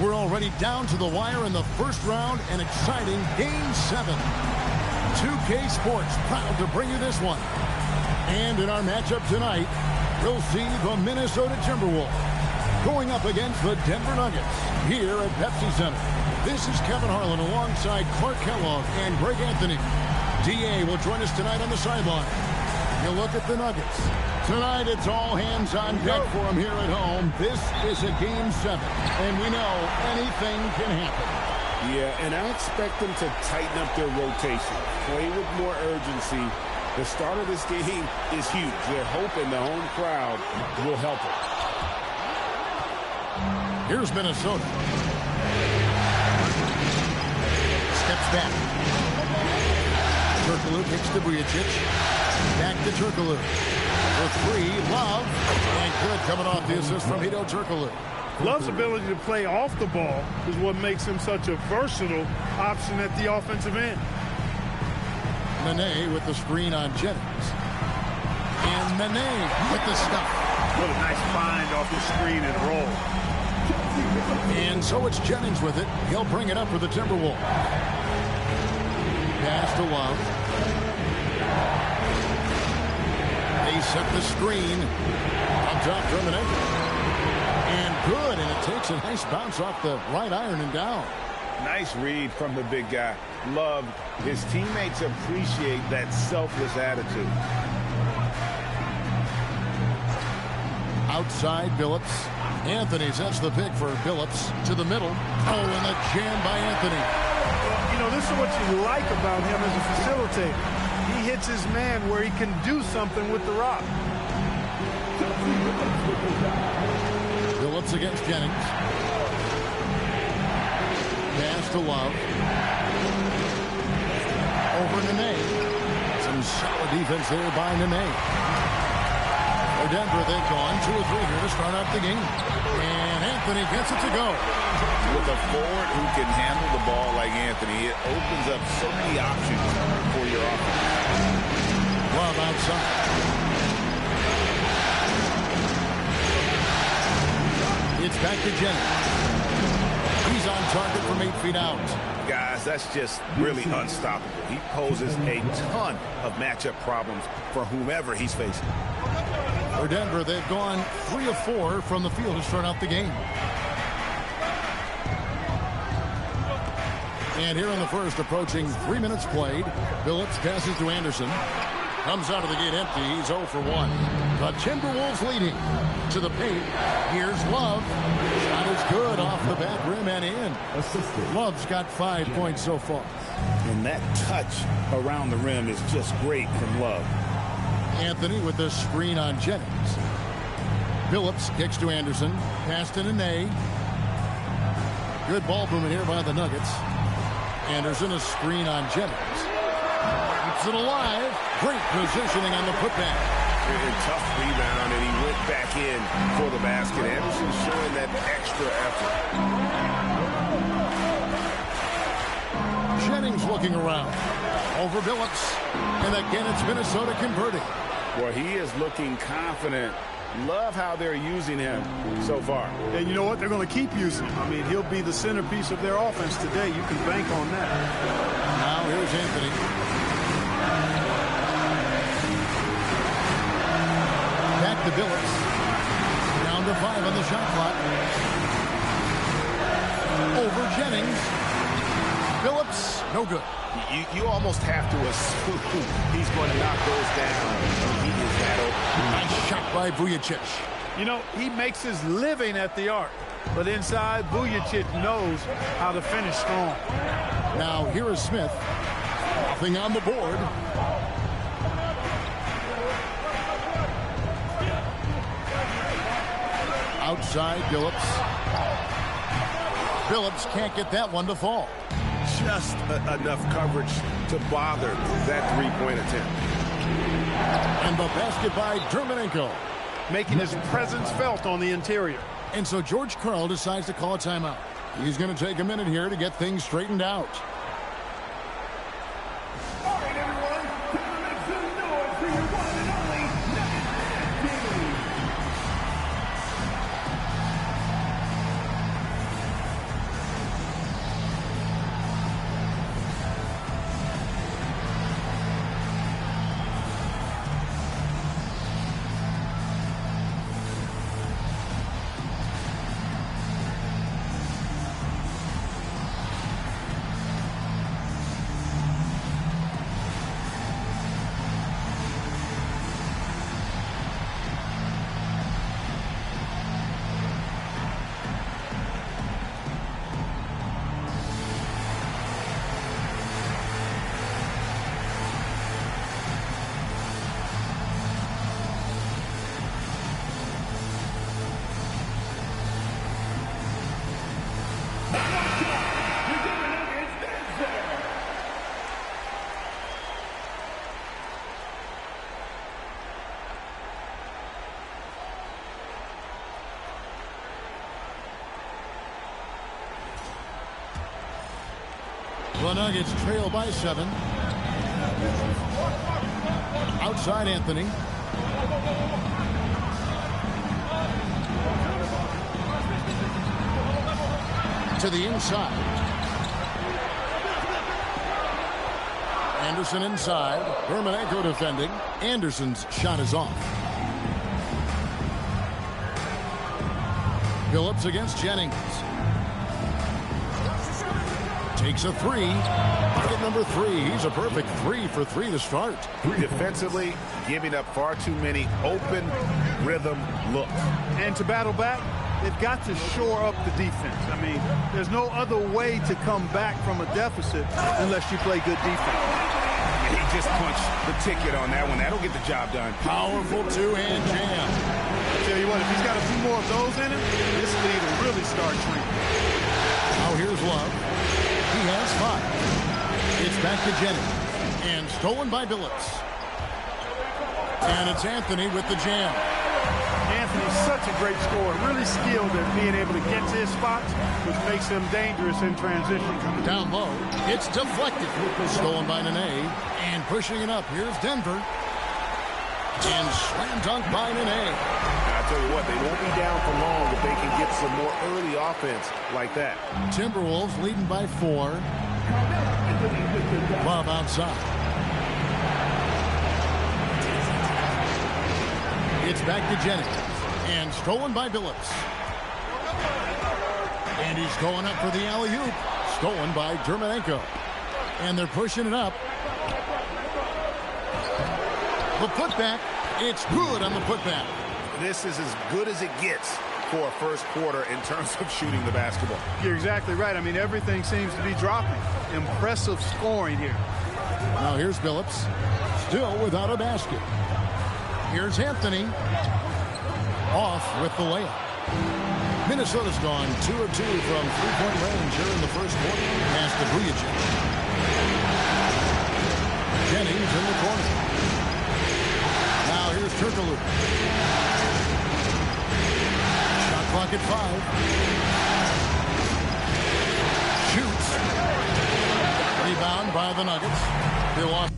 we're already down to the wire in the first round, an exciting Game 7. 2K Sports proud to bring you this one. And in our matchup tonight, we'll see the Minnesota Timberwolves going up against the Denver Nuggets here at Pepsi Center. This is Kevin Harlan alongside Clark Kellogg and Greg Anthony. DA will join us tonight on the sideline. You look at the Nuggets. Tonight, it's all hands on deck for them here at home. This is a Game 7, and we know anything can happen. Yeah, and I expect them to tighten up their rotation, play with more urgency. The start of this game is huge. They're hoping the home crowd will help them. Here's Minnesota. Steps back. Turkoglu kicks to Vujacic. Back to Turkoglu. For three, Love. And good coming off the assist from Hedo Turkoglu. Love's ability to play off the ball is what makes him such a versatile option at the offensive end. Nene with the screen on Jennings. And Nene with the stuff. What a nice find off the screen and roll. And so it's Jennings with it. He'll bring it up for the Timberwolves. Pass to Love. They set the screen. On top, Derminator. And good, and it takes a nice bounce off the right iron and down. Nice read from the big guy. Love. His teammates appreciate that selfless attitude. Outside, Billups. Anthony sets the pick for Billups to the middle. Oh, and the jam by Anthony. Well, you know, this is what you like about him as a facilitator. He hits his man where he can do something with the rock. Billups against Jennings. Pass to Love. Over Nene. Some solid defense there by Nene. For Denver, they've gone 2 or 3 here to start out the game. And Anthony gets it to go. With a forward who can handle the ball like Anthony, it opens up so many options for your offense. Love outside. It's back to Jennings. He's on target from 8 feet out. Guys, that's just really unstoppable. He poses a ton of matchup problems for whomever he's facing. For Denver, they've gone 3 of 4 from the field to start out the game. And here in the first, approaching 3 minutes played, Billups passes to Anderson. Comes out of the gate empty. He's 0 for 1. The Timberwolves leading to the paint. Here's Love. Shot is good off the back rim and in. Love's got 5 points so far. And that touch around the rim is just great from Love. Anthony with the screen on Jennings. Billups kicks to Anderson. Pass to Nene. Good ball movement here by the Nuggets. Anderson, a screen on Jennings. Keeps it alive. Great positioning on the putback. A tough rebound, and he went back in for the basket. Anderson showing that extra effort. Jennings looking around. Over Billups. And again, it's Minnesota converting. Well, he is looking confident. Love how they're using him so far. And you know what? They're going to keep using him. I mean, he'll be the centerpiece of their offense today. You can bank on that. Now here's Anthony. Back to Billups. Down to 5 on the shot clock. Over Jennings. Billups, no good. You almost have to assume he's going to knock those down. He is that open. Nice shot by Vujacic. You know, he makes his living at the arc. But inside, Vujacic knows how to finish strong. Now here is Smith. Nothing on the board. Outside, Billups. Billups can't get that one to fall. Just enough coverage to bother that three-point attempt. And the basket by Derminator, making his presence felt on the interior. And so George Karl decides to call a timeout. He's going to take a minute here to get things straightened out. All right, everyone, make some noise for your one and only Nuggets. The Nuggets trail by 7. Outside Anthony. To the inside. Anderson inside. Hermanenko defending. Anderson's shot is off. Phillips against Jennings. Takes a 3. Bucket number 3. He's a perfect 3 for 3 to start. Defensively, giving up far too many open rhythm looks. And to battle back, they've got to shore up the defense. I mean, there's no other way to come back from a deficit unless you play good defense. And he just punched the ticket on that one. That'll get the job done. Powerful two-hand jam. I tell you what, if he's got a few more of those in him, this lead will really start shrinking. Now here's Love. He has 5. It's back to Jennings. And stolen by Billups. And it's Anthony with the jam. Anthony's such a great scorer, really skilled at being able to get to his spots, which makes him dangerous in transition. Down low, it's deflected. Stolen by Nene, and pushing it up. Here's Denver. And slam dunk by Nene. I tell you what, they won't be down for long if they can get some more early offense like that. Timberwolves leading by 4. Love outside. It's back to Jennings. And stolen by Billups. And he's going up for the alley-oop. Stolen by Hermanenko. And they're pushing it up. The putback. It's good on the putback. This is as good as it gets for a first quarter in terms of shooting the basketball. You're exactly right. I mean, everything seems to be dropping. Impressive scoring here. Now here's Billups. Still without a basket. Here's Anthony. Off with the layup. Minnesota's gone 2 of 2 from three-point range here in the first quarter. Pass to Vujacic. Jennings in the corner. Now here's Turkoglu. Shot clock at 5. Shoots. Rebound by the Nuggets. They lost.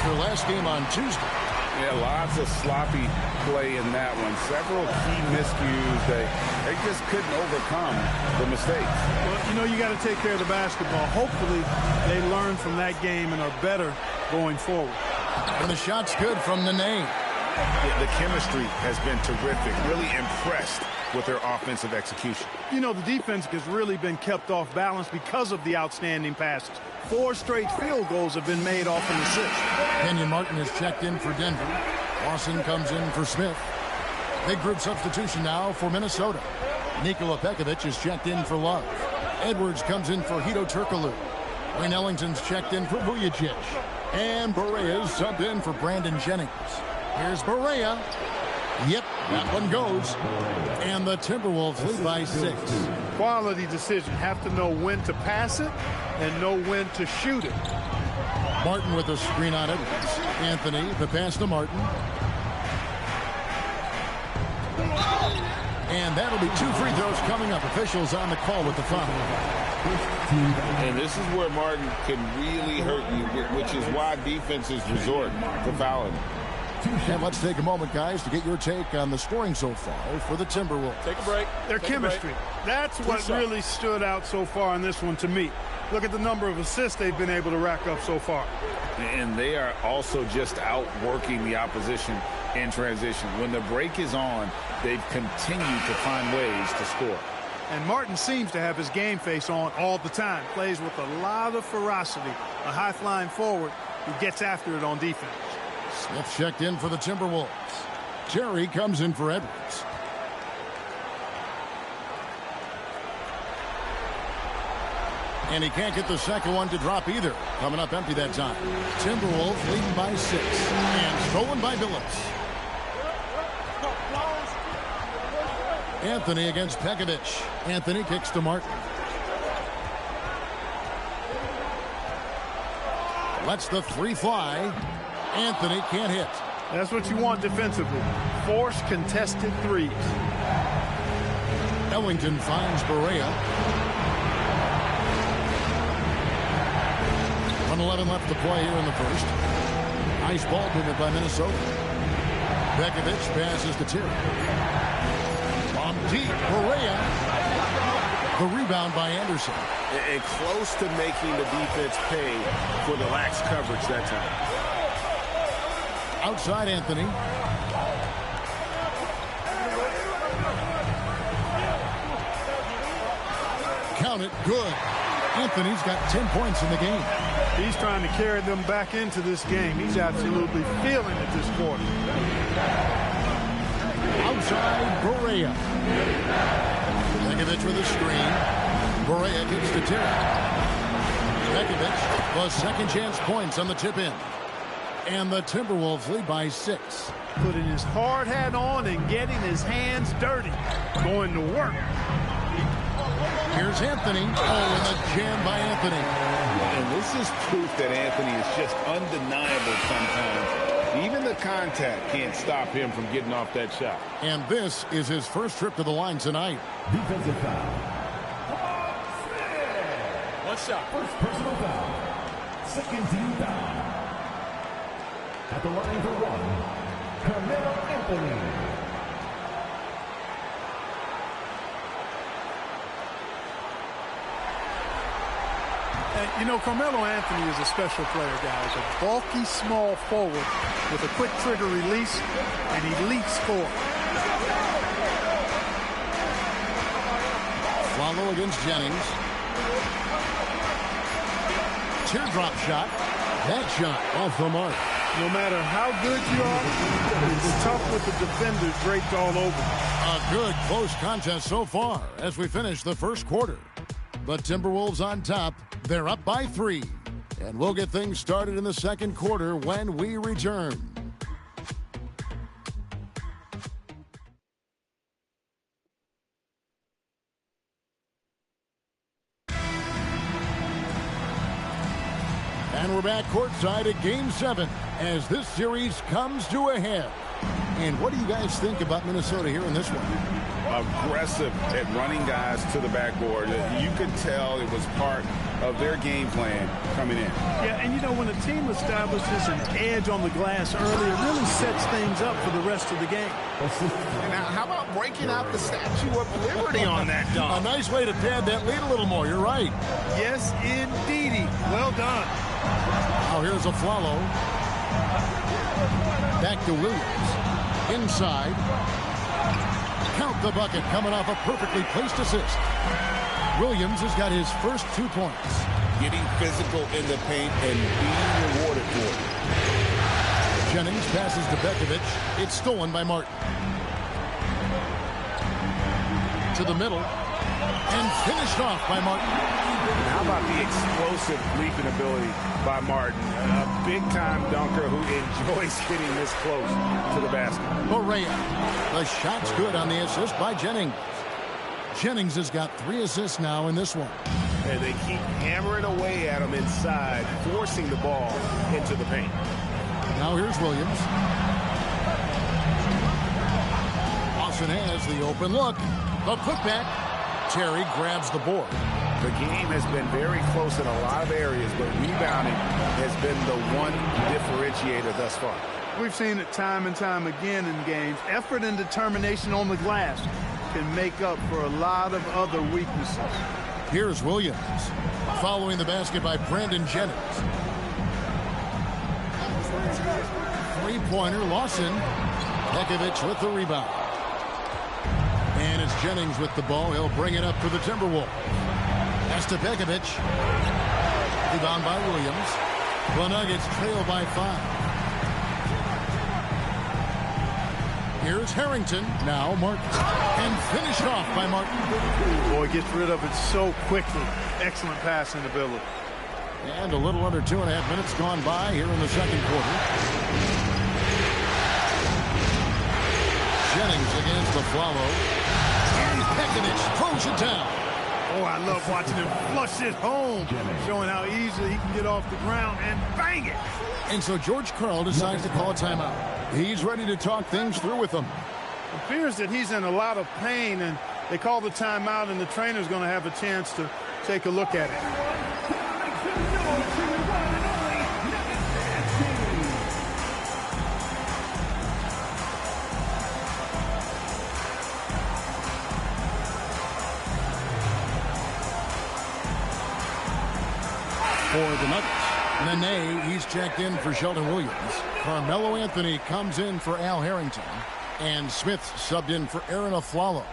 Last game on Tuesday. Yeah, lots of sloppy play in that one. Several key miscues. They just couldn't overcome the mistakes. Well, you know, you got to take care of the basketball. Hopefully, they learn from that game and are better going forward. And the shot's good from Nene. The chemistry has been terrific. Really impressed with their offensive execution. You know, the defense has really been kept off balance because of the outstanding passes. 4 straight field goals have been made off an assist. Kenyon Martin has checked in for Denver. Lawson comes in for Smith. Big group substitution now for Minnesota. Nikola Pekovic is checked in for Love. Edwards comes in for Hedo Turkoglu. Wayne Ellington's checked in for Vujacic. And Barea's subbed in for Brandon Jennings. Here's Barea. Yep, that one goes. And the Timberwolves lead by 6. Quality decision. Have to know when to pass it and know when to shoot it. Martin with a screen on Edwards. Anthony, the pass to Martin. And that'll be 2 free throws coming up. Officials on the call with the foul. And this is where Martin can really hurt you, which is why defenses resort to fouling. And let's take a moment, guys, to get your take on the scoring so far for the Timberwolves. Take a break. Their chemistry. That's what really stood out so far in this one to me. Look at the number of assists they've been able to rack up so far. And they are also just outworking the opposition in transition. When the break is on, they've continued to find ways to score. And Martin seems to have his game face on all the time. Plays with a lot of ferocity. A high-flying forward who gets after it on defense. Smith checked in for the Timberwolves. Terry comes in for Edwards. And he can't get the second one to drop either. Coming up empty that time. Timberwolves leading by 6. And stolen by Billups. Anthony against Pekovic. Anthony kicks to Martin. Lets the three fly. Anthony can't hit. That's what you want defensively. Force contested threes. Ellington finds Barea. 1:11 left to play here in the first. Nice ball movement by Minnesota. Pekovic passes to Terry. From deep, Barea. The rebound by Anderson. And close to making the defense pay for the lax coverage that time. Outside Anthony. Count it, good. Anthony's got 10 points in the game. He's trying to carry them back into this game. He's absolutely feeling it this quarter. Outside, Barea. Pekovic with a screen. Barea gets to Terry. Pekovic, the second chance points on the tip in. And the Timberwolves lead by 6. Putting his hard hat on and getting his hands dirty. Going to work. Here's Anthony. Oh, and the jam by Anthony. And this is proof that Anthony is just undeniable sometimes. Even the contact can't stop him from getting off that shot. And this is his first trip to the line tonight. Defensive foul. One shot. First personal foul. Second team foul. At the line for one, Carmelo Anthony. And, you know, Carmelo Anthony is a special player, guys. A bulky, small forward with a quick trigger release and elite score. Follow against Jennings. Teardrop shot. That shot off the mark. No matter how good you are, it's tough with the defenders draped all over. A good close contest so far as we finish the first quarter. But Timberwolves on top. They're up by 3. And we'll get things started in the second quarter when we return. And we're back courtside at Game 7 as this series comes to a head. And what do you guys think about Minnesota here in this one? Aggressive at running guys to the backboard. You could tell it was part of their game plan coming in. Yeah, and you know, when a team establishes an edge on the glass early, it really sets things up for the rest of the game. And now, how about breaking out the Statue of Liberty on that dunk? A nice way to pad that lead a little more. You're right. Yes, indeedy. Well done. Now here's a follow. Back to Williams. Inside. Count the bucket coming off a perfectly placed assist. Williams has got his first 2 points. Getting physical in the paint and being rewarded for it. Jennings passes to Pekovic. It's stolen by Martin. To the middle. And finished off by Martin. How about the explosive leaping ability by Martin? A big-time dunker who enjoys getting this close to the basket. Barea. The shot's good on the assist by Jennings. Jennings has got 3 assists now in this one. And they keep hammering away at him inside, forcing the ball into the paint. Now here's Williams. Lawson has the open look. The putback. Terry grabs the board. The game has been very close in a lot of areas, but rebounding has been the one differentiator thus far. We've seen it time and time again in games. Effort and determination on the glass can make up for a lot of other weaknesses. Here's Williams. Following the basket by Brandon Jennings. Three-pointer, Lawson. Pekovic with the rebound. And it's Jennings with the ball. He'll bring it up for the Timberwolves. That's to Pekovic. Rebound by Williams. The Nuggets trail by 5. Here's Harrington. Now Martin. And finished off by Martin. Boy, gets rid of it so quickly. Excellent passing ability. And a little under 2.5 minutes gone by here in the second quarter. Jennings against the follow. And Pekovic throws it down. Oh, I love watching him flush it home, showing how easily he can get off the ground and bang it. And so George Karl decides to call a timeout. He's ready to talk things through with them. It appears that he's in a lot of pain, and they call the timeout, and the trainer's going to have a chance to take a look at it. For the Nuggets, Nene, he's checked in for Sheldon Williams. Carmelo Anthony comes in for Al Harrington. And Smith subbed in for Aaron Aflalo.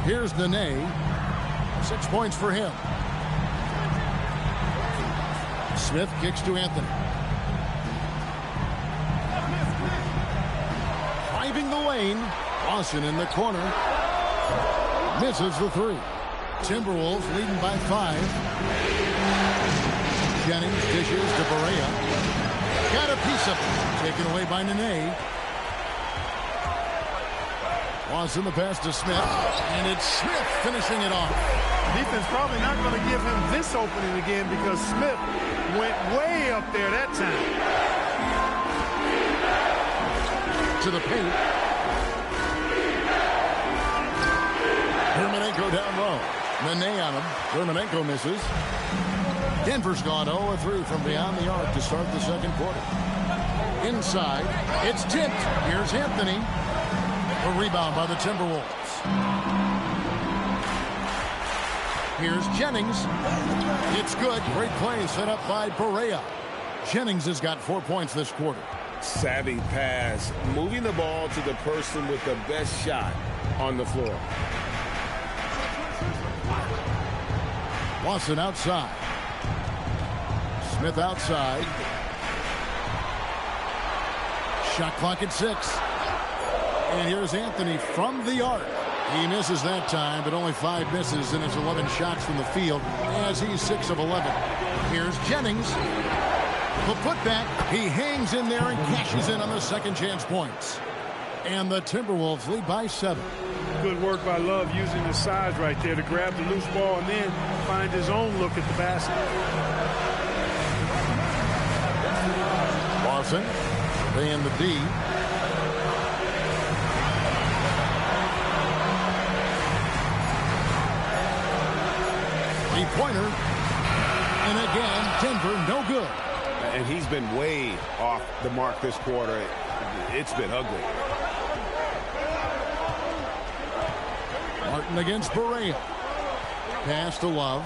Here's Nene. 6 points for him. Smith kicks to Anthony. Driving the lane. Lawson in the corner. Misses the three. Timberwolves leading by 5. Jennings dishes to Barea. Got a piece of it. Taken away by Nene. Lawson the pass to Smith. And it's Smith finishing it off. Defense probably not going to give him this opening again because Smith went way up there that time. To the paint. Hermanenko down low. Nene on him. Hermanenko misses. Denver's gone 0-3 from beyond the arc to start the second quarter. Inside. It's tipped. Here's Anthony. A rebound by the Timberwolves. Here's Jennings. It's good. Great play set up by Barea. Jennings has got 4 points this quarter. Savvy pass. Moving the ball to the person with the best shot on the floor. Lawson outside. Smith outside. Shot clock at 6. And here's Anthony from the arc. He misses that time, but only 5 misses in his 11 shots from the field as he's 6 of 11. Here's Jennings. The putback. He hangs in there and cashes in on the second chance points. And the Timberwolves lead by 7. Good work by Love using his size right there to grab the loose ball and then find his own look at the basket. Lawson playing the D. Three-pointer. And again, Denver no good. And he's been way off the mark this quarter. It's been ugly. Martin against Barea. Pass to Love.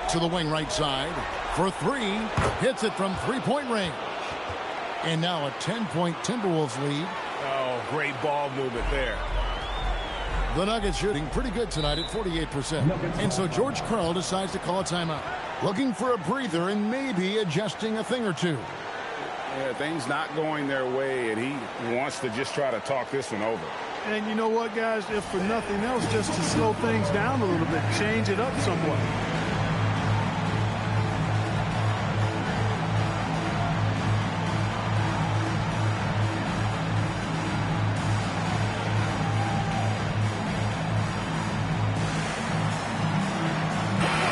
To the wing right side. For 3. Hits it from three-point range. And now a 10-point Timberwolves lead. Oh, great ball movement there. The Nuggets shooting pretty good tonight at 48%. And so George Karl decides to call a timeout. Looking for a breather and maybe adjusting a thing or two. Yeah, things not going their way, and he wants to just try to talk this one over. And you know what, guys? If for nothing else, just to slow things down a little bit, change it up somewhat.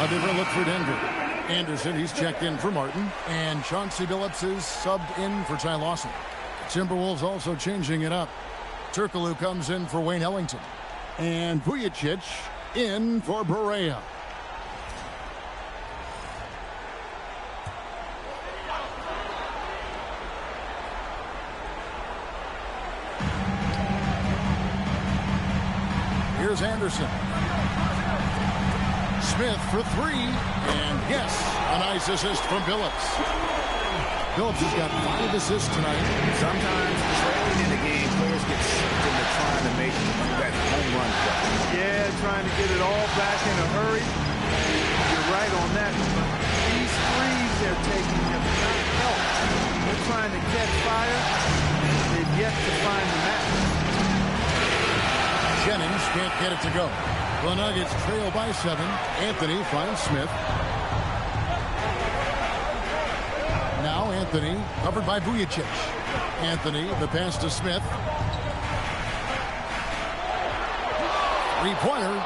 A different look for Denver. Anderson, he's checked in for Martin. And Chauncey Billups is subbed in for Ty Lawson. Timberwolves also changing it up. Turkoglu comes in for Wayne Ellington. And Vujacic in for Barea. Here's Anderson. Smith for 3. And yes, a nice assist from Billups. Phillips has got 5 assists tonight. Sometimes trailing in the game, players get sucked into trying to make that home run play. Yeah, trying to get it all back in a hurry. You're right on that. But these threes they're taking have not helped. They're trying to catch fire. They've yet to find the match. Jennings can't get it to go. The Nuggets trail by 7. Anthony finds Smith. Now Anthony covered by Vujacic. Anthony, the pass to Smith. 3-pointer.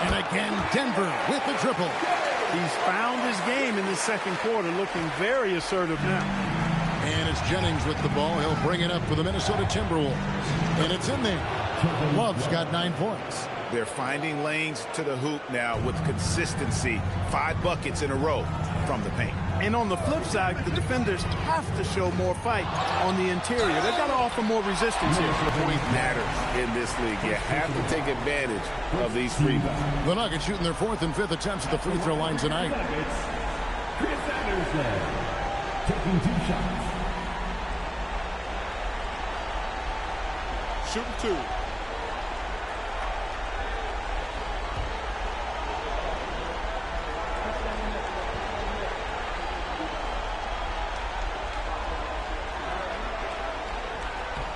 And again, Denver with the triple. He's found his game in the second quarter, looking very assertive now. And it's Jennings with the ball. He'll bring it up for the Minnesota Timberwolves. And it's in there. Love's got 9 points. They're finding lanes to the hoop now with consistency. 5 buckets in a row from the paint. And on the flip side, the defenders have to show more fight on the interior. They've got to offer more resistance here. Point matters in this league. You have to take advantage of these rebounds. The Nuggets shooting their 4th and 5th attempts at the free throw line tonight. Chris Anderson taking 2 shots. Shooting 2.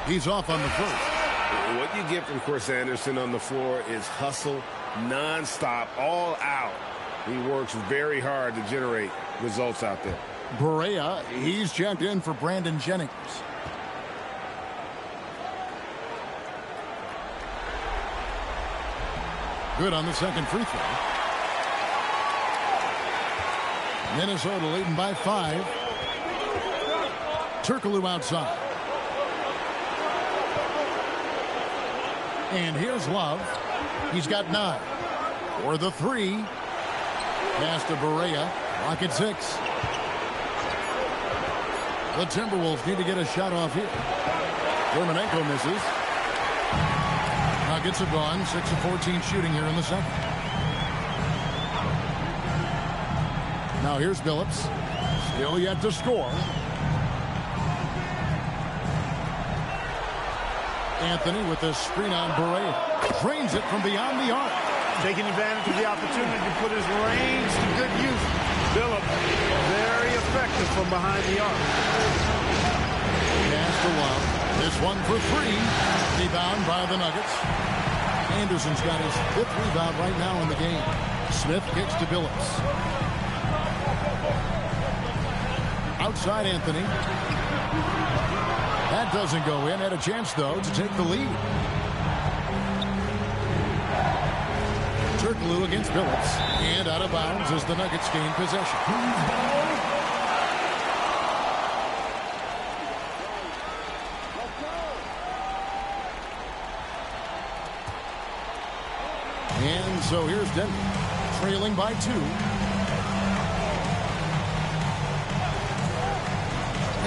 He's off on the first. What you get from Chris Anderson on the floor is hustle, nonstop, all out. He works very hard to generate results out there. Barea, he's checked in for Brandon Jennings. Good on the second free throw. Minnesota leading by 5. Turkoglu outside. And here's Love. He's got 9. For the 3. Pass to Barea. Rocket 6. The Timberwolves need to get a shot off here. Dermonenko misses. Nuggets have gone 6 of 14 shooting here in the second. Now here's Billups. Still yet to score. Anthony with the screen on Barea. Drains it from beyond the arc. Taking advantage of the opportunity to put his range to good use. Billups, very effective from behind the arc. Pass to Love. This one for 3. Rebound by the Nuggets. Anderson's got his 5th rebound right now in the game. Smith kicks to Billups. Outside Anthony. That doesn't go in. Had a chance, though, to take the lead. Turkoglu against Billups. And out of bounds as the Nuggets gain possession. And so here's Denver, trailing by 2.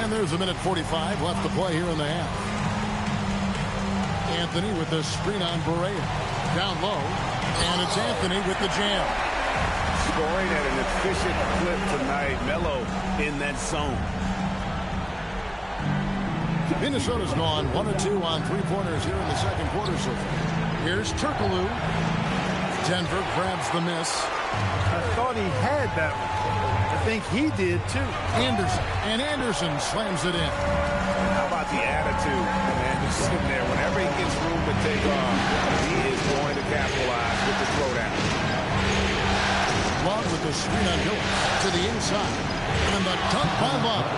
And there's 1:45 left to play here in the half. Anthony with the screen on Barea. Down low. And it's Anthony with the jam. Scoring at an efficient clip tonight. Melo in that zone. Minnesota's gone 1 of 2 on 3-pointers here in the second quarter so far. Here's Turkoglu. Denver grabs the miss. I thought he had that one. I think he did, too. Anderson. And Anderson slams it in. How about the attitude of Anderson there? Whenever he gets room to take off, he is going to capitalize with the throwdown. Love with the screen on Billups to the inside. And the dunk by Love.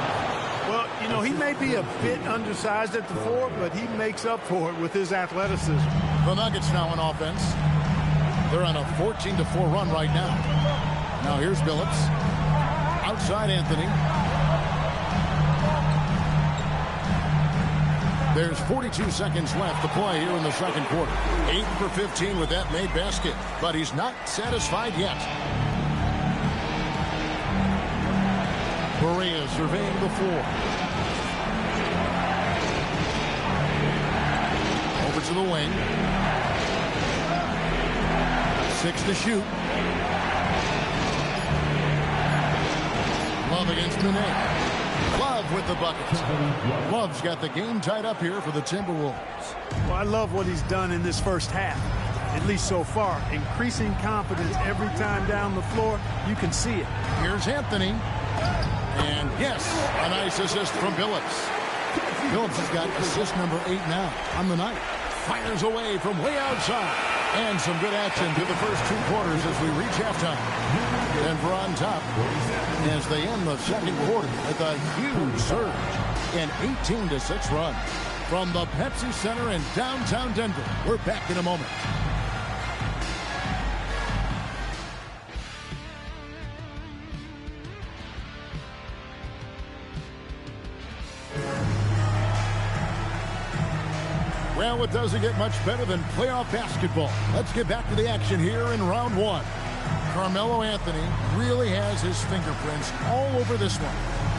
Well, you know, he may be a bit undersized at the 4, but he makes up for it with his athleticism. The Nuggets now on offense. They're on a 14-4 run right now. Now here's Billups. Outside Anthony. There's 42 seconds left to play here in the second quarter. 8 for 15 with that made basket, but he's not satisfied yet. Barea surveying the floor. Over to the wing. 6 to shoot. Love against Nene. Love with the bucket. Love's got the game tied up here for the Timberwolves. Well, I love what he's done in this first half, at least so far. Increasing confidence every time down the floor. You can see it. Here's Anthony. And yes, a nice assist from Billups. Billups has got assist number 8 now on the night. Fires away from way outside. And some good action through the first 2 quarters as we reach halftime. Denver on top as they end the second quarter with a huge surge. An 18-6 run from the Pepsi Center in downtown Denver. We're back in a moment. Well, it doesn't get much better than playoff basketball. Let's get back to the action here in round 1. Carmelo Anthony really has his fingerprints all over this one.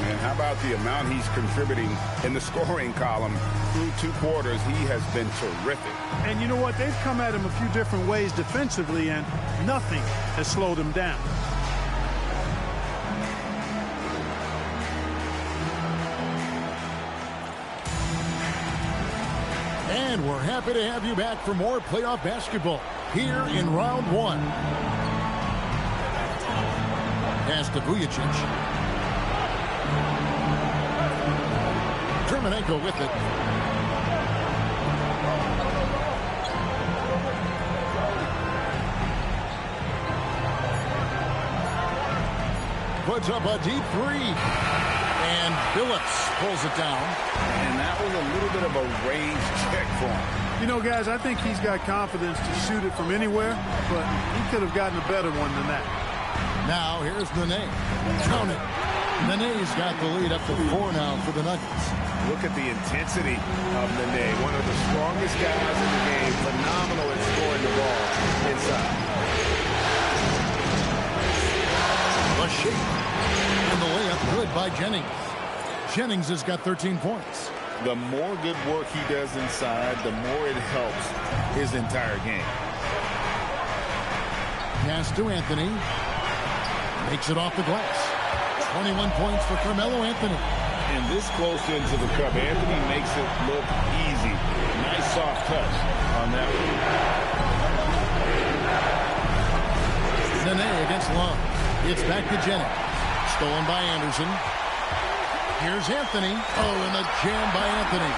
And how about the amount he's contributing in the scoring column through 2 quarters? He has been terrific. And you know what? They've come at him a few different ways defensively, and nothing has slowed him down. And we're happy to have you back for more playoff basketball here in round 1. Pass to Vujacic. Germanenko with it. Puts up a deep 3. And Billups pulls it down. And that was a little bit of a range check for him. You know, guys, I think he's got confidence to shoot it from anywhere, but he could have gotten a better one than that. Now, here's Nene. Count it. Nene's got the lead up to 4 now for the Nuggets. Look at the intensity of Nene, one of the strongest guys in the game. Phenomenal at scoring the ball inside. The shake. And the layup good by Jennings. Jennings has got 13 points. The more good work he does inside, the more it helps his entire game. Pass to Anthony. Makes it off the glass. 21 points for Carmelo Anthony. And this close into the cup, Anthony makes it look easy. Nice soft touch on that one. Nene against Love. It's back to Jennings. Stolen by Anderson. Here's Anthony. Oh, and the jam by Anthony.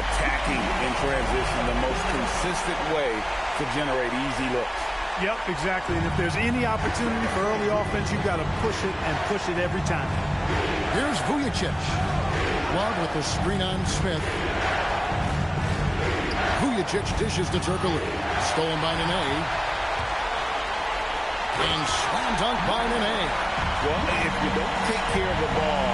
Attacking in transition, the most consistent way to generate easy looks. Yep, exactly. And if there's any opportunity for early offense, you've got to push it and push it every time. Here's Vujacic. Love with the screen on Smith. Vujacic dishes to Turkoglu. Stolen by Nene. And slam dunk by Nene. Well, if you don't take care of the ball,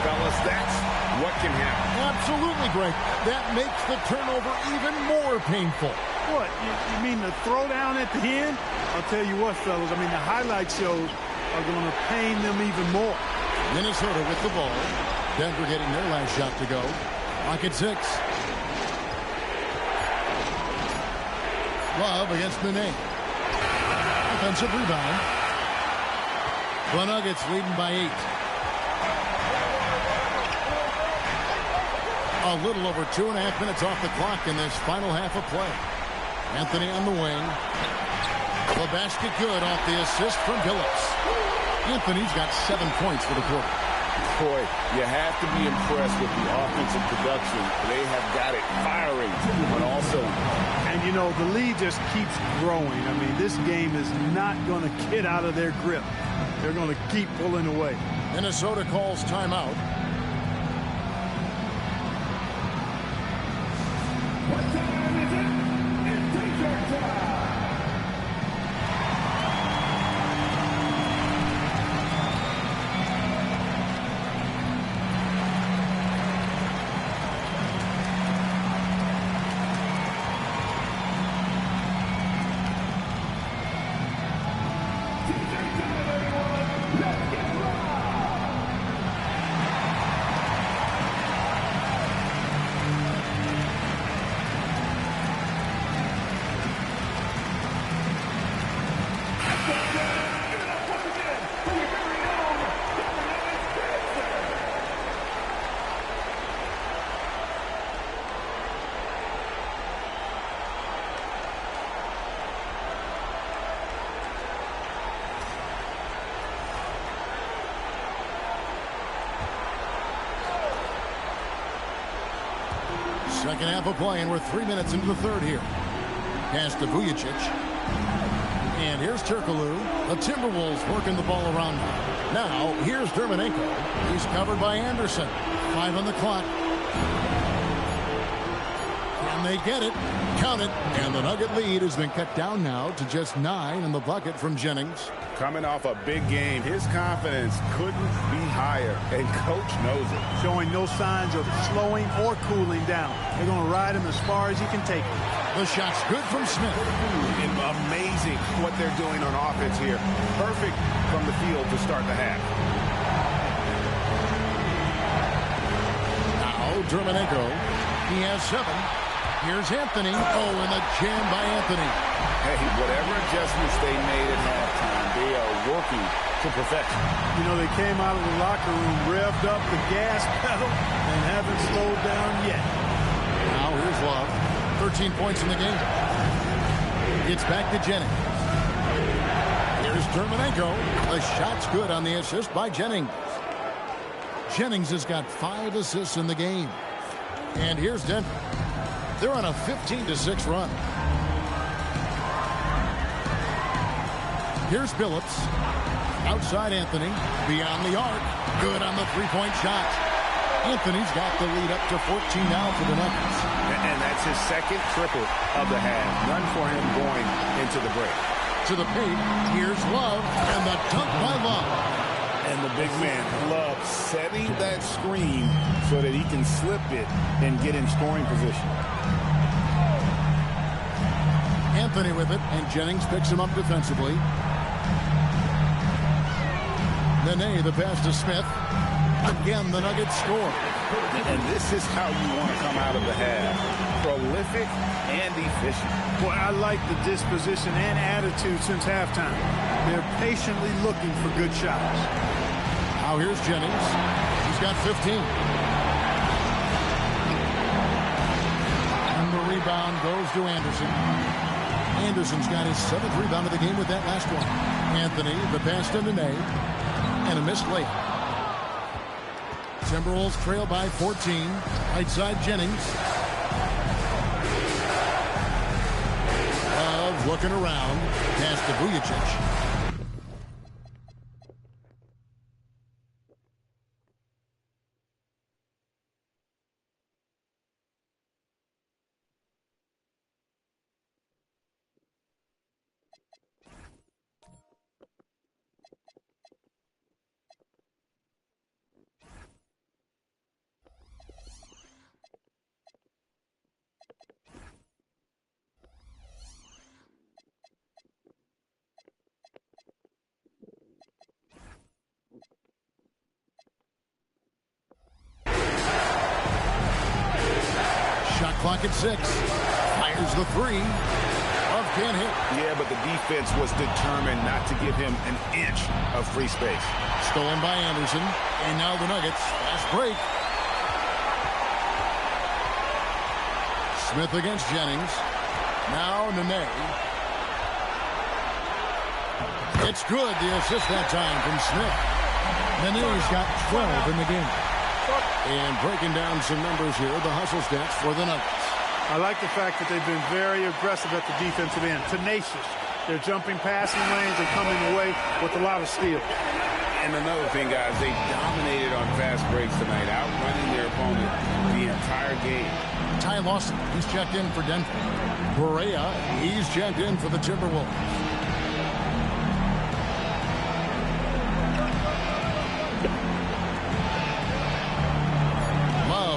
fellas, that's what can happen. Absolutely, Greg. That makes the turnover even more painful. What? You mean the throwdown at the end? I'll tell you what, fellas. I mean, the highlight shows are going to pain them even more. Minnesota with the ball. Denver getting their last shot to go. Clock at 6. Love against Nene. Offensive rebound. The Nuggets leading by 8. A little over 2.5 minutes off the clock in this final half of play. Anthony on the wing. The basket good off the assist from Billups. Anthony's got 7 points for the quarter. Boy, you have to be impressed with the offensive production. They have got it firing, but also... And, you know, the lead just keeps growing. I mean, this game is not going to get out of their grip. They're going to keep pulling away. Minnesota calls timeout. What time is it? It's take-back time. Second half of play, and we're 3 minutes into the third here. Pass to Vujicic. And here's Turkoglu. The Timberwolves working the ball around now. Now, here's Dermanenko. He's covered by Anderson. 5 on the clock. Can they get it? Count it. And the Nugget lead has been cut down now to just 9 in the bucket from Jennings. Coming off a big game, his confidence couldn't be higher, and Coach knows it. Showing no signs of slowing or cooling down. They're going to ride him as far as he can take him. The shot's good from Smith. Amazing what they're doing on offense here. Perfect from the field to start the half. Now, Dermanenko. He has 7. Here's Anthony. Oh, and the jam by Anthony. Hey, whatever adjustments they made at halftime, they are working to perfection. You know, they came out of the locker room, revved up the gas pedal, and haven't slowed down yet. Now, here's Love. 13 points in the game. It's back to Jennings. Here's Dermanenko. The shot's good on the assist by Jennings. Jennings has got 5 assists in the game. And here's Denver. They're on a 15-6 run. Here's Billups. Outside Anthony. Beyond the arc. Good on the three-point shot. Anthony's got the lead up to 14 now for the Nuggets. And that's his second triple of the half. None for him going into the break. To the paint. Here's Love. And the dunk by Love. And the big man, Love, setting that screen so that he can slip it and get in scoring position. Anthony with it, and Jennings picks him up defensively. Nene, the pass to Smith. Again, the Nuggets score. And this is how you want to come out of the half. Prolific and efficient. Boy, I like the disposition and attitude since halftime. They're patiently looking for good shots. Now here's Jennings. He's got 15. And the rebound goes to Anderson. Anderson's got his 7th rebound of the game with that last one. Anthony, the pass to Nene. And a missed layup. Timberwolves trail by 14. Right side Jennings. Love looking around. Pass to Vujicic. Shot clock at 6. Fires the 3. Love can't hit. Yeah, but the defense was determined not to give him an inch of free space. Stolen by Anderson. And now the Nuggets. Fast break. Smith against Jennings. Now Nene. It's good. The assist that time from Smith. Nene's got 12 in the game. And breaking down some numbers here, the hustle stats for the Nuggets. I like the fact that they've been very aggressive at the defensive end. Tenacious. They're jumping passing lanes and coming away with a lot of steals. And another thing, guys, they dominated on fast breaks tonight, outrunning their opponent the entire game. Ty Lawson, he's checked in for Denver. Correa, he's checked in for the Timberwolves.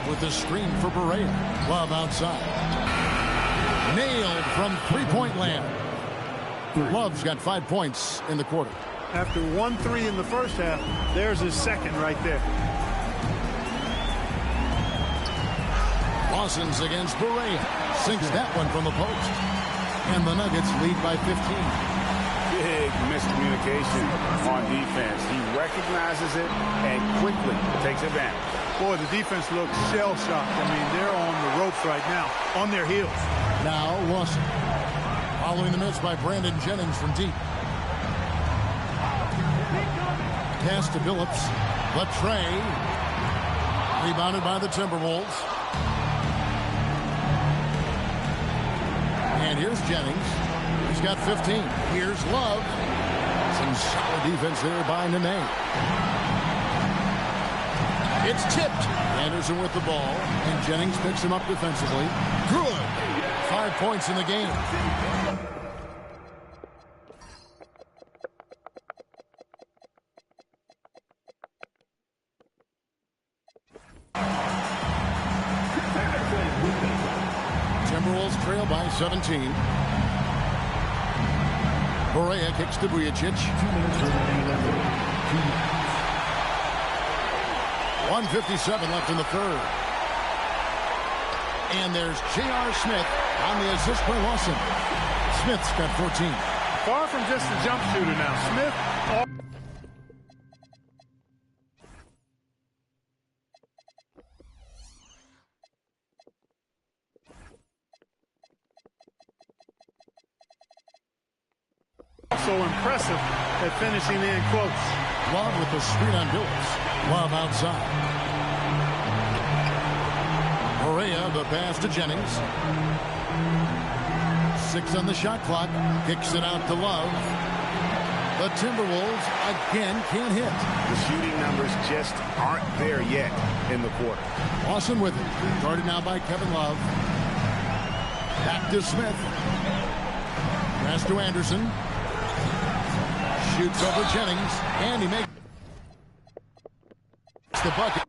With the screen for Barea. Love outside. Nailed from three-point land. Love's got 5 points in the quarter. After 1-3 in the first half, there's his second right there. Lawson's against Barea. Sinks that one from the post. And the Nuggets lead by 15. Big miscommunication on defense. He recognizes it and quickly takes advantage. Boy, the defense looks shell-shocked. I mean, they're on the ropes right now, on their heels. Now Lawson. Following the miss by Brandon Jennings from deep. Pass to Billups. Latre. Rebounded by the Timberwolves. And here's Jennings. He's got 15. Here's Love. Some solid defense there by Nene. It's tipped. Anderson with the ball. And Jennings picks him up defensively. Good. 5 points in the game. Timberwolves trail by 17. Correa kicks to Vujacic. 1:57 left in the third. And there's J.R. Smith on the assist by Lawson. Smith's got 14. Far from just a jump shooter now. Smith. Also impressive at finishing in close. Love with the screen on Billups. Love outside. Correa, the pass to Jennings. 6 on the shot clock. Kicks it out to Love. The Timberwolves again can't hit. The shooting numbers just aren't there yet in the quarter. Lawson with it. Guarded now by Kevin Love. Back to Smith. Pass to Anderson. Shoots over Jennings. And he makes the bucket.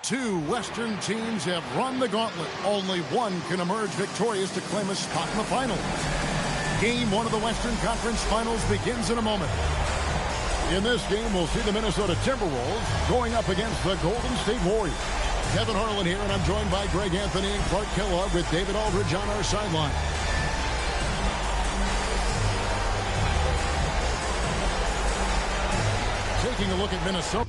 Two Western teams have run the gauntlet. Only one can emerge victorious to claim a spot in the finals. Game one of the Western Conference Finals begins in a moment. In this game, we'll see the Minnesota Timberwolves going up against the Golden State Warriors. Kevin Harlan here, and I'm joined by Greg Anthony and Clark Kellogg with David Aldridge on our sideline. Taking a look at Minnesota.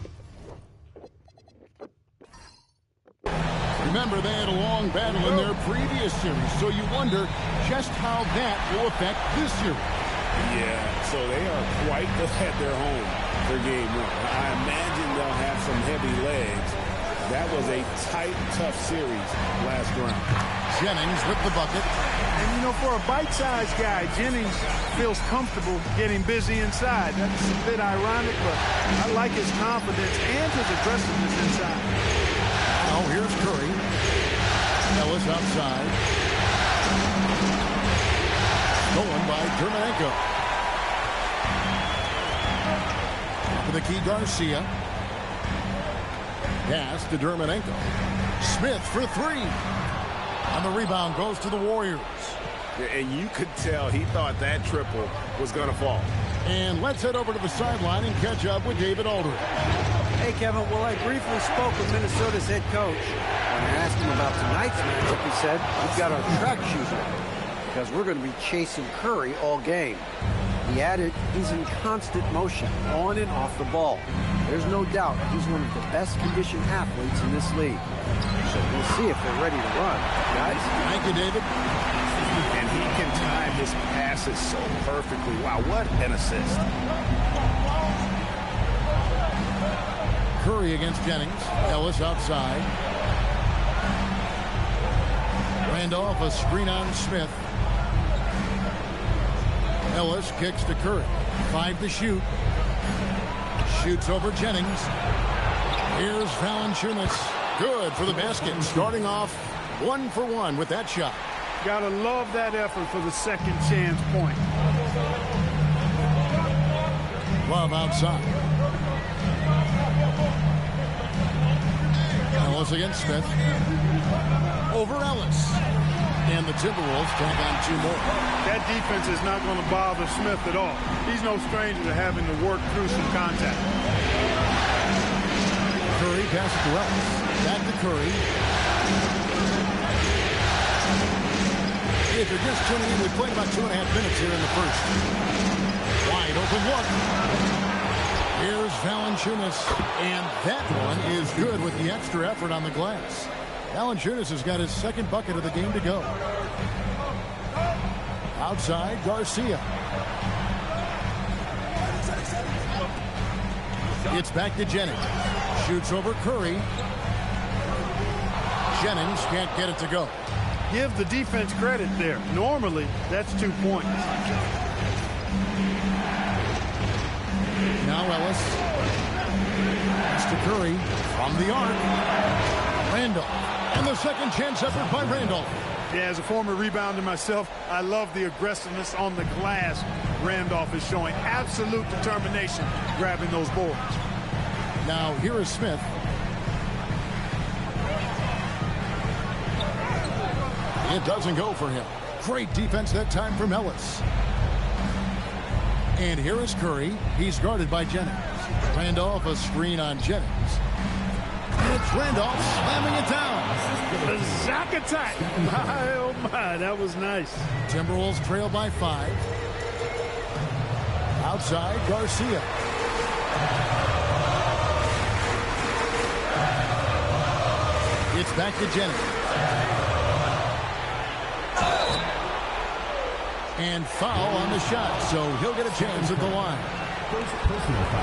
Remember, they had a long battle in their previous series, so you wonder just how that will affect this series. Yeah, so they are quite at their home for game one. I imagine they'll have some heavy legs. That was a tight, tough series last round. Jennings with the bucket. And, you know, for a bite-sized guy, Jennings feels comfortable getting busy inside. That's a bit ironic, but I like his confidence and his aggressiveness inside. Now here's Curry. Ellis outside. Stolen by Dermanenko. To the key, Garcia. Pass to Dermanenko. Smith for three. And the rebound goes to the Warriors. And you could tell he thought that triple was going to fall. And let's head over to the sideline and catch up with David Aldridge. Hey, Kevin. Well, I briefly spoke with Minnesota's head coach. When I asked him about tonight's matchup, he said, we've got our track shoes on because we're going to be chasing Curry all game. He added, he's in constant motion, on and off the ball. There's no doubt he's one of the best conditioned athletes in this league. So we'll see if they're ready to run, guys. Thank you, David. And he can time his passes so perfectly. Wow, what an assist. Curry against Jennings. Ellis outside. Randolph, a screen on Smith. Ellis kicks to Curry. 5 to shoot. Shoots over Jennings. Here's Valanciunas. Good for the basket. Starting off 1 for 1 with that shot. Gotta love that effort for the second chance point. Love outside. Ellis against Smith. Over Ellis. And the Timberwolves tack on 2 more. That defense is not going to bother Smith at all. He's no stranger to having to work through some contact. Curry passes to Ellis. Back to Curry. If you're just tuning in, we played about 2.5 minutes here in the first. Wide open look. Here's Valanciunas. And that one is good with the extra effort on the glass. Valanciunas has got his second bucket of the game to go. Outside, Garcia. It's back to Jennings. Shoots over Curry. Jennings can't get it to go. Give the defense credit there. Normally, that's 2 points. Now Ellis. Pass to Curry from the arc. Randolph. And the second chance effort by Randolph. Yeah, as a former rebounder myself, I love the aggressiveness on the glass Randolph is showing. Absolute determination grabbing those boards. Now here is Smith. It doesn't go for him. Great defense that time from Ellis. And here is Curry. He's guarded by Jennings. Randolph, a screen on Jennings. And it's Randolph slamming it down. The Zack attack. My, oh my, that was nice. Timberwolves trail by 5. Outside, Garcia. It's back to Jennings. And foul on the shot, so he'll get a chance at the line.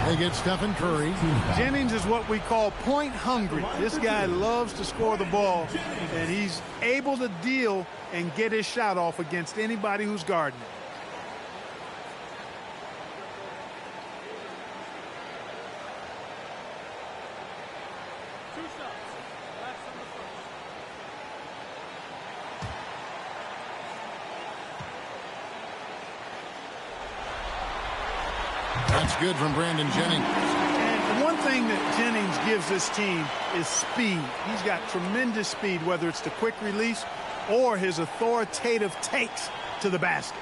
They get Stephen Curry. Jennings is what we call point hungry. This guy loves to score the ball, and he's able to deal and get his shot off against anybody who's guarding it. That's good from Brandon Jennings. And for one thing that Jennings gives this team is speed. He's got tremendous speed, whether it's the quick release or his authoritative takes to the basket.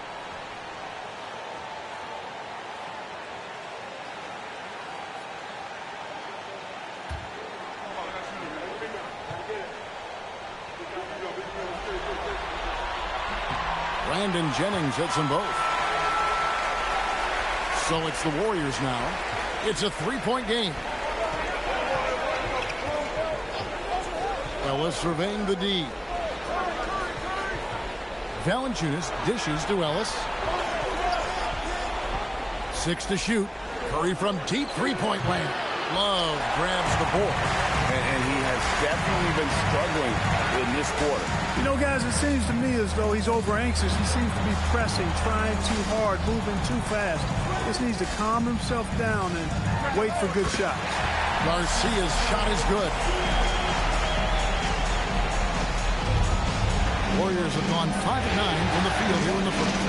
Brandon Jennings hits them both. So it's the Warriors now. It's a three-point game. Ellis surveying the D. Valanciunas dishes to Ellis. 6 to shoot. Curry from deep three-point land. Love grabs the board. And he has definitely been struggling in this quarter. You know, guys, it seems to me as though he's over-anxious. He seems to be pressing, trying too hard, moving too fast. Just needs to calm himself down and wait for good shots. Garcia's shot is good. Warriors have gone 5 of 9 from the field here in the first.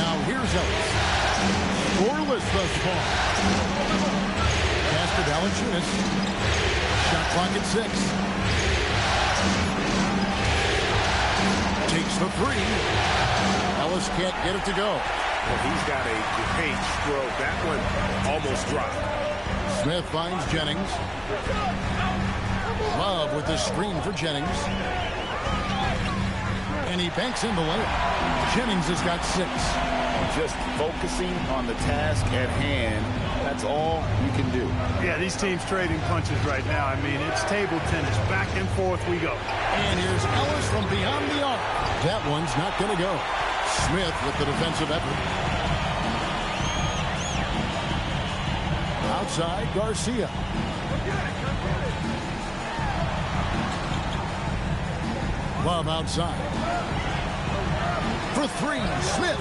Now here's Ellis. Scoreless thus far. Pass to Valanciunas. Shot clock at 6. Takes the 3. Ellis can't get it to go. Well, he's got a paint stroke. That one almost dropped. Smith finds Jennings. Love with the screen for Jennings. And he banks in the layup. Jennings has got 6. Just focusing on the task at hand. That's all you can do. Yeah, these teams trading punches right now. I mean, it's table tennis. Back and forth we go. And here's Ellis from beyond the arc. That one's not going to go. Smith with the defensive effort. Outside, Garcia. Love outside. For 3, Smith.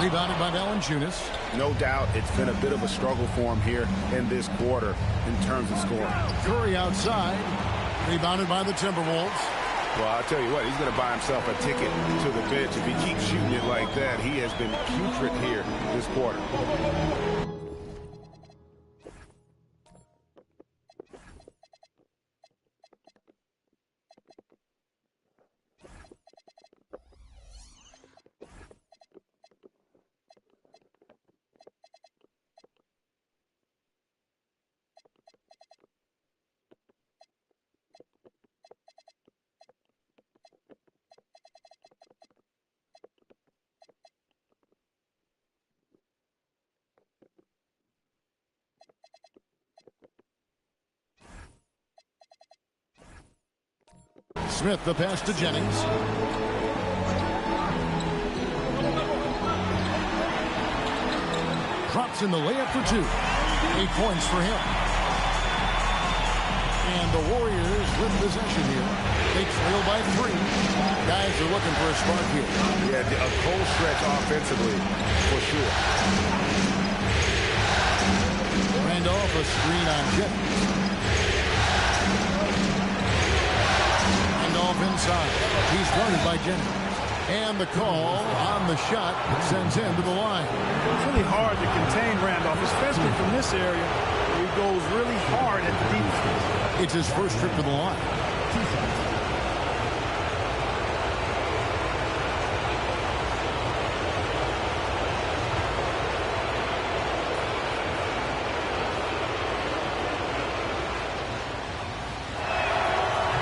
Rebounded by Valanciunas. No doubt it's been a bit of a struggle for him here in this quarter in terms of scoring. Curry outside. Rebounded by the Timberwolves. Well, I'll tell you what, he's going to buy himself a ticket to the bench. If he keeps shooting it like that, he has been putrid here this quarter. Smith the pass to Jennings. Drops in the layup for 2. 8 points for him. And the Warriors with possession here. They trail by 3. Guys are looking for a spark here. Yeah, a cold stretch offensively for sure. Randolph a screen on Jennings. Inside. He's guarded by Jennings. And the call on the shot sends him to the line. It's really hard to contain Randolph, especially from this area. He goes really hard at the defense. It's his first trip to the line.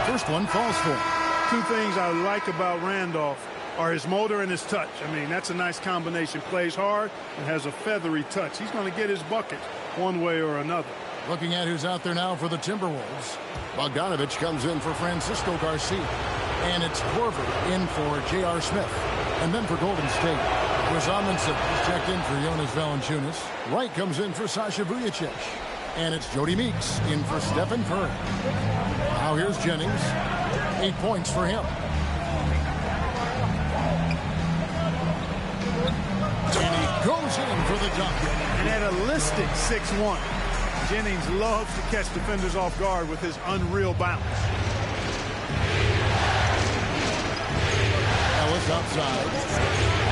First one falls for him. 2 things I like about Randolph are his motor and his touch. I mean, that's a nice combination. Plays hard and has a feathery touch. He's going to get his buckets one way or another. Looking at who's out there now for the Timberwolves. Bogdanovich comes in for Francisco Garcia. And it's Korver in for J.R. Smith. And then for Golden State, Chris Amundsen is checked in for Jonas Valanciunas. Wright comes in for Sasha Vujacic. And it's Jody Meeks in for Stephen Curry. Now here's Jennings. 8 points for him. And he goes in for the dunk. An analytic 6'1". Jennings loves to catch defenders off guard with his unreal bounce. Ellis outside.